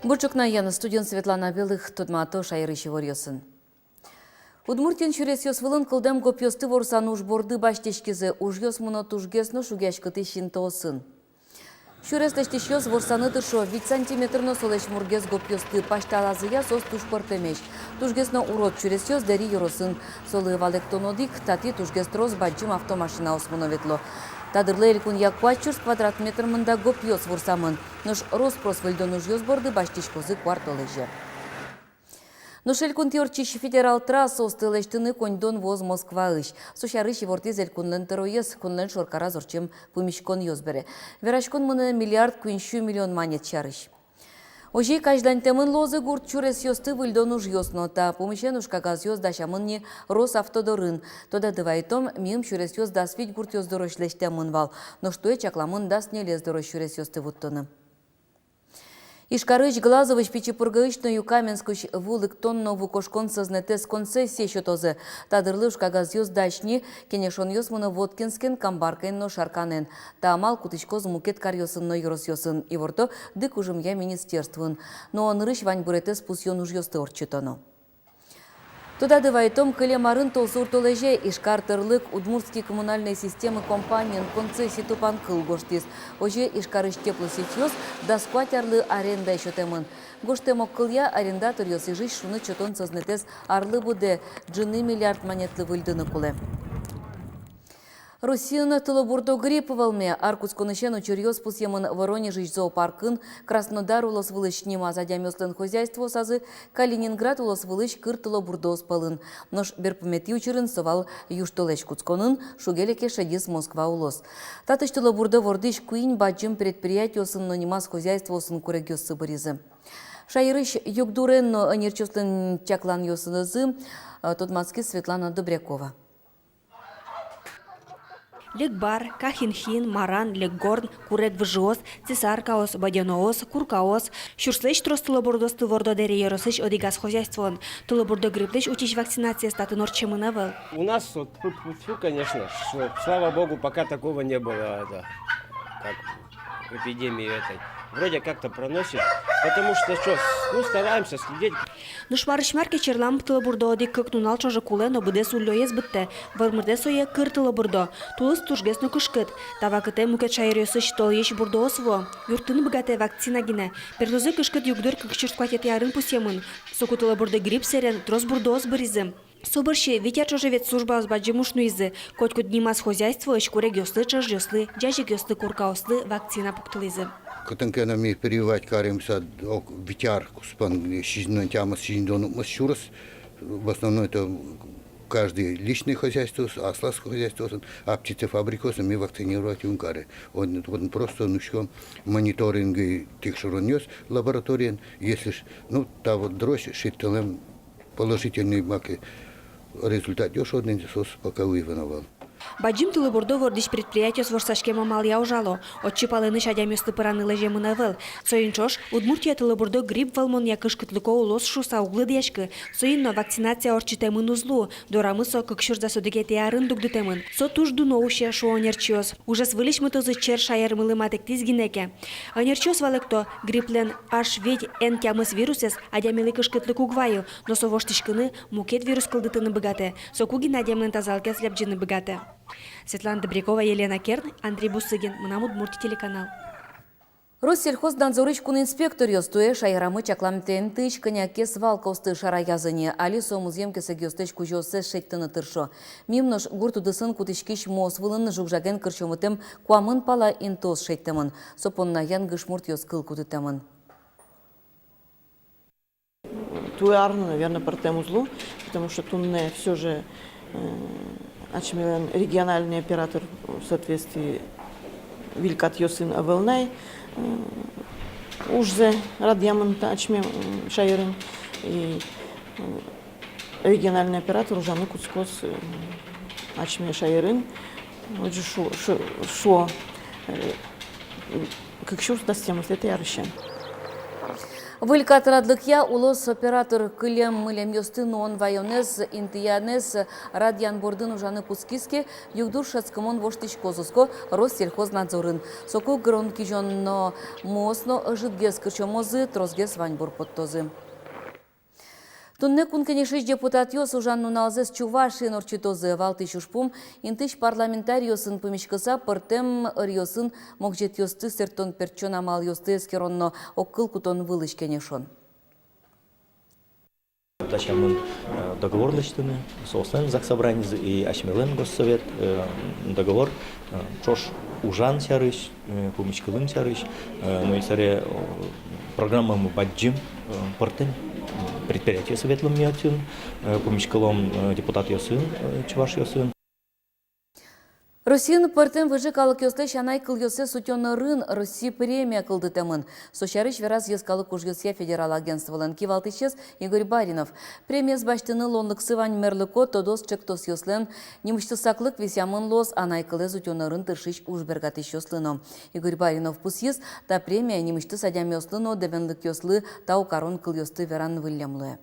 Бучукна яны студент Светлана Белых Тудмато шайрыщи ворьосын. Удмуртин чурес йосвылын кылдем гопьосты ворсан уж борды баштешкизе уж йос муно тужгесно шугяшкыты шинтосын. Чурес лештеш ворсаны тыршо 5 сантиметрно солеш мургез гопьосты пашталазыя сос туш портемеш. Тужгесно урод чурес йос дери йоросын. Солы валектонодик тати тужгез трос баджим автомашина осмуноветло. Тадырлы элькун яквачурс квадратметр мында гопьос ворсамын. Нош роспрос выльдон уж йос борды баштешкозы квартолеже. Ношелькун теорчищ федерал трасс остылештыны коньдон воз Москва-ыш. Сушарыщи вортизель кунлен тероез, кунлен шоркара зорчем пумишкон йозбере. Верашкон мыны миллиард куинщу миллион манет чарыш. Ожей каждан темын лозы гурт чурес йосты выльдон уж йосно, та помещен уж кагаз йоз дашамынне Росавтодорын. Тода дывайтом мим чурес йоз дасвить гурт йоз дорошлештемын вал. Но что чакламын даст не лез дорож чурес йосты вуттоны. Ишкарыч Глазович пичипургаычную Каменскуч вулык тонно вукошкон сознетес концессии щотозы. Тадырлыш кагаз йоз дачни, кенешон йоз муны Воткинскен камбаркайно шарканен. Та амал кутычкоз мукет карьосын но йорос йосын. И ворто дык ужым я министерствын. Но он рыш вань буретес пусьон уж йосты орчитоно. Туда дывайтом кыле марын толсур толеже Ишкартырлык удмуртские коммунальные системы компаниян концессии тупан кыл гоштис. Оже Ишкарыш теплосетьёс да скватярлы аренда еще темын. Гоштемок кылья арендатор йос и жить шуны чотон сознетес арлы буде джины миллиард монетлы выльдыны куле. Россияны тылыбурдо грипп волме, Аркутсконышен учерьез пусемын Воронежич зоопаркын, Краснодар улос вылыш нема задямёслен хозяйство сазы, Калининград улос вылыш кыр тылыбурдо спалын. Нож берпумети учерын совал юштолеч Куцконын, шугелеке шедис Москва улос. Татыш тылыбурдо вордыш куинь баджим предприятиосын, но немас хозяйствосын курегёс сыбыризы. Шайрыш югдуренно нерчёслен чаклан ёсынызы, Тотмацки Светлана Добрякова. Лекбар, Кахинхин, Маран, Лекгорн, Курек Вжос, Цесаркаос, Бадяноос, Куркаос, Шурслеч тростылыбурдос тылвордо дере еросыч одигаз хозяйствон. Тылыбурдо грипплеч учить вакцинация статы норчемынавел. У нас, вот, конечно, что, слава богу, пока такого не было, как эпидемии этой. Вроде как-то проносит, потому что стараемся следить. Ну шварышмарке черлам тылыбурдо одик көкнунал чожы куле, но буде суллоез бітті. Вармырде сое кыр тылыбурдо. Тулыс тужгесно күшкіт. Тавакыте мукет шайрёсыч толеш бурдо осво. Юртын бігате вакцина гіне. Перлозы күшкіт югдыр күкшір скватет ярын пусемын. Соку тылыбурдо грипп серен, трос бурдо осбыризы. Соборще Витя чожевец служба озбаджимушну изы. Котку днимас хозяйство ешкуре гёслы чожжёслы, джажи гёслы куркаослы вакцина пуктылызы. Кытынкена ми перевать каримся витяр куспан шизной тямас шиздону масчурас. В основном это каждый личное хозяйство, аслас хозяйство, а птицефабрикосы мы вакцинировать юнкары. Он просто мониторинг тех шуронёс лабораториен, если та вот дрожь шиттелем положительный маки результат ёшодный сос пока вывиновал. Баджим тылыбурдо вордыш предприятие с ворсашкема малия ужало. Отчипалыны шадямёсты пыраны лежемынавел. Соинчош, Удмуртия тылыбурдо грипп валмон якышкытлыко улос шуса углы дешкы. Соинно вакцинация орчитемын узлу. Дорамысо кыкшурза судыгете арын дугдытемын. Со тужду ноуще шуонерчиос. Ужас вылиш мытозы чер шаярмылы матектиз гинеке. Анерчиос валекто грипплен аш ведь эн тямыс вирусес адямелы кышкытлык угваю. Но со воштишкыны мукет вирус кылдытыны быгате. Со кугин адямлен тазалке слепджины быгате. Светлана Добрякова, Елена Керн, Андрей Бусыгин, Удмуртия телеканал. Россельхознадзорыч кун инспектор ёстуе шайрамы чаклам тентыч коняке свалкосты шараязыне, алисо муземке сегёстыч кужёсы шеттыны тыршо. Мимнош гуртудысын кутышкиш мос вылын жугжаген кырчомытым куамын пала интос шеттымын. Сопонна ян гышмурт ёскыл кутытымын. Туярно, наверное, по тему злу, потому что Тунне все же региональный оператор в соответствии Вилькат Йосын Авелнай, Ужзе Радьяман Ачме Шайрын и региональный оператор Ужаны Куцкос Ачме Шайрын, вот же как шо с тем это ярыще. Вылькатрадлыкя улос оператор кылем-мылем ёстын он вайонез интиянез радиан бордын ужаны кускиске югдур шацкамон воштич козуско Россельхознадзорын. Соку грон кижонно мосно жидгес кычомозы трозгес ваньбур подтозы. Тунне кункенешиш депутат йос ужан нуналзес Чувашин орчитозы валты шушпум интыш парламентариосын помещкаса пыртем риосын мокжет йосты сертон перчон амал йосты эскеронно оккыл кутон вылыш кенешон. Тачамын договорлыштыны, сослен заксобрание и Ашмелен госсовет договор чош ужан сярыш, помещкалым сярыш, но и саре программа мы баджим пыртем предприятие советлым миотин, помещкалом депутат йосын, Чуваш йосын. Россияны пыртем выжикалық йосле шанай кыл йосе сутённы рын Россия премия кылды темын. Сочарыш вераз ескалық уж йосе федерал агентстволын кивалтычес Игорь Баринов. Премия с баштыны лонлык сывань мерлыко тодос чектос йослен немышты саклык висямын лос анай кылы сутённы рын тыршыш уж бергатыш йослыно. Игорь Баринов пусьес та премия немышты садям йослыно девенлык йослы тау карон кыл йосты веран вылемлы.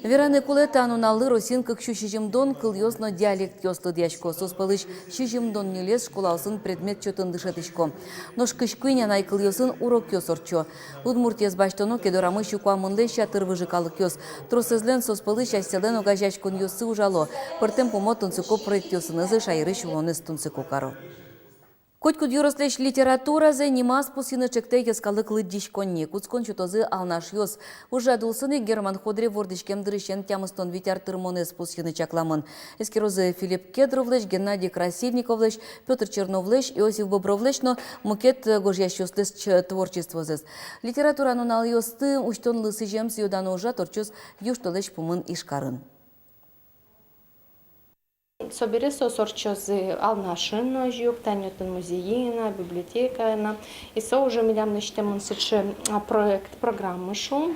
Вераны кулета ануналы росинка кшушижимдон кыл йосно диалект йослы дячко. Соспалыш шижимдон нелес школалсын предмет чотын дышетышко. Нош кышкуйня най кыл йосын урок йосорчо. Удмуртиес баштоно кедорамы щукуамынле шатыр выжикалык йос. Тросезлен соспалыш астелен огажачкон йосы ужало. Пыртем помо тунцыко проект йосынызы шайрыш улонес тунцыко каро. Котькуд юрослеш литература за немас пусины чекте ескалык лыддиш конне. Куцкон чутозы алнаш йос. Уже дулсыны Герман Ходре вордышкем дырыщен тямыстон витяр тырмонес пусины чакламын. Эскерозы Филипп Кедровлеш, Геннадий Красильниковлеш, Петр Черновлеш, Иосиф Бобровлеш, но мукет гожьящослес творчество зес. Литература нунал йосты уштон лысы жемс юдан ужа торчус юштолеш пумын ишкарын. Соберется сорчозы алнашин жюк, танютын музеина, библиотека, и со уже милям начтем проект программы шу.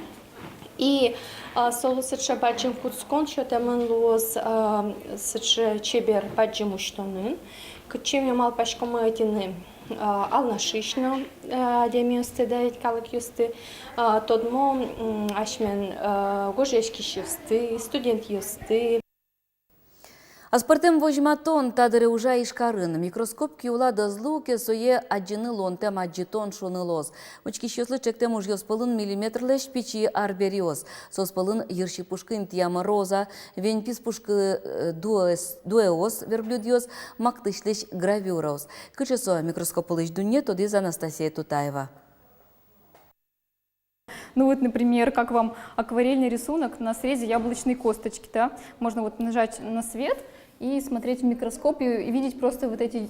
И солусыч бачим куцкон, что там лос сыч чебер бачим уштонын, кучим я мал пашком этины алнашишно демиосты дает калык юсты, тодмо ашмен гожешки юсты, студент юсты. Аспартем вожматон тадыры ужа ишкарын. Микроскоп киула дозлуке сое аджины лонтем аджитон шонылоз. Учки щеслы чектем уж йоспылын миллиметрлеш печи арбериоз. Соспылын ерши пушкын тияма роза, венпис пушкы дуэос верблюдиоз, мактышлеш гравюроз. Кычесо микроскопылыш дуне тодиз Анастасия Тутаева. Ну вот, например, как вам акварельный рисунок на срезе яблочной косточки, да? Можно вот нажать на свет и смотреть в микроскоп и видеть просто вот эти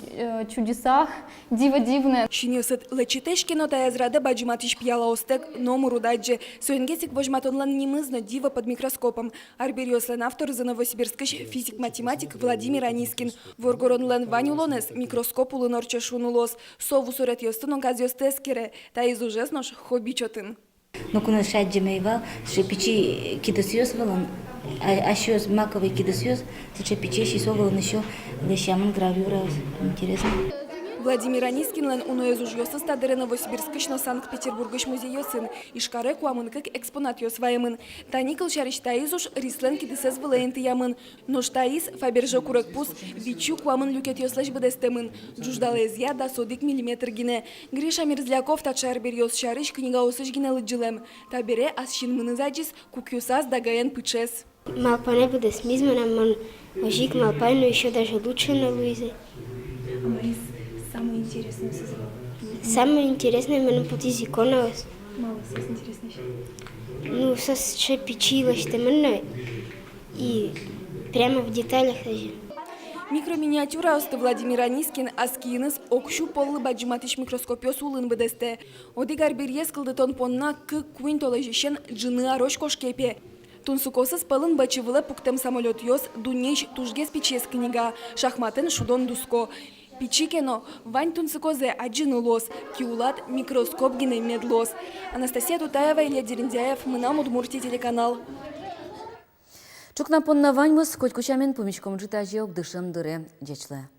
чудеса, диво дивное. Шинесет лечитешкино та язрада баджиматиш пьяла остек номеру даджи. Соенгесик вожматонлан немызно диво под микроскопом. Арбериослен автор за новосибирскиш физик-математик Владимир Анискин. Воргоронлен ванюлонес микроскоп улынорча шунулос. Сову сурет йостын газиостескере. Та из ужеснош хобичотын. Но kuna шаджемейва, что печи кидосьёс валан, а щёс маковый кидосьёс, что печи щисовал еще лещаман гравюра, интересно. Владимир Анискинлен уноез ужьёсы стадыры Новосибирскишно Санкт-Петербургыш музейёсын, ишкаре куамын как экспонат ёсваемын. Таникл шариш таизуш рислен кидесез вылаенты ямын. Нош таиз фабержо курек пус, вичу куамын люкет ёслеш бедестемын. Джуждалез я да содик миллиметр гине. Гриша Мерзляков тачар берёс шариш книга осыш гине лыджилем. Табере асшин мынызаджис кукюсаз дагаен пычес. Малпане бедесмизмена ман ожик малпай, но еще даже лучше на Луизе. Самое интересное создал. Самое интересное именно под языком. Мало интересно еще. Ну, со печила, что именно и прямо в деталях даже. Микроминиатюра осты Владимир Анискин аскиныз окшу поллы баджиматыш микроскопиос улын бедесте. Одигар берьес кылдытон понна к куин толежишен джины арош кошкепе. Тунсукосыз пылын бачывылы пуктем самолет йос дунеч тужгес печес книга шахматын шудон дуско. Пичикено вань тунцикозе аджины лос, киулат микроскоп гине медлос. Анастасия Тутаева, Илья Дерендяев, Мынам Удмуртия телеканал. Чукна понна вань мыс, коть кучамен помечком жита жеок дышем дыре, дечле.